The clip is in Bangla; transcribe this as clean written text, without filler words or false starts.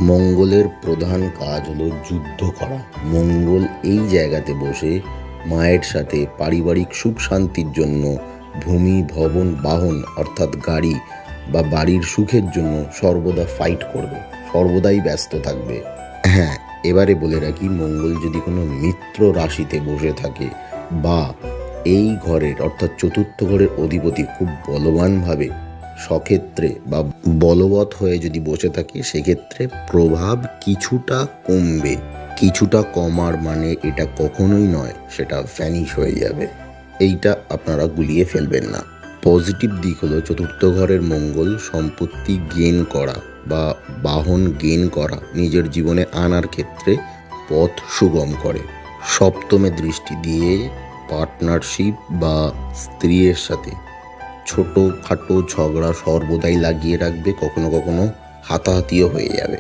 মঙ্গলের প্রধান কাজ হলো যুদ্ধ করা। মঙ্গল এই জায়গাতে বসে মায়ের সাথে পারিবারিক সুখ শান্তির জন্য ভূমি, ভবন, বাহন অর্থাৎ গাড়ি বা বাড়ির সুখের জন্য সর্বদা ফাইট করবে, সর্বদাই ব্যস্ত থাকবে। হ্যাঁ, এবারে বলে রাখি, মঙ্গল যদি কোনো মিত্র রাশিতে বসে থাকে বা এই ঘরের অর্থাৎ চতুর্থ ঘরের অধিপতি খুব বলবানভাবে সক্ষেত্রে বা বলবৎ হয়ে যদি বসে থাকে, সেক্ষেত্রে প্রভাব কিছুটা কমবে। কিছুটা কমার মানে এটা কখনোই নয় সেটা ভ্যানিশ হয়ে যাবে। এইটা আপনারা গুলিয়ে ফেলবেন না। পজিটিভ দিক হলো চতুর্থ ঘরের মঙ্গল সম্পত্তি গেইন করা বা বাহন গেইন করা, নিজের জীবনে আনার ক্ষেত্রে পথ সুগম করে। সপ্তমে দৃষ্টি দিয়ে পার্টনারশিপ বা স্ত্রীর সাথে ছোটোখাটো ঝগড়া সর্বদাই লাগিয়ে রাখবে, কখনো কখনো হাতাহাতিও হয়ে যাবে।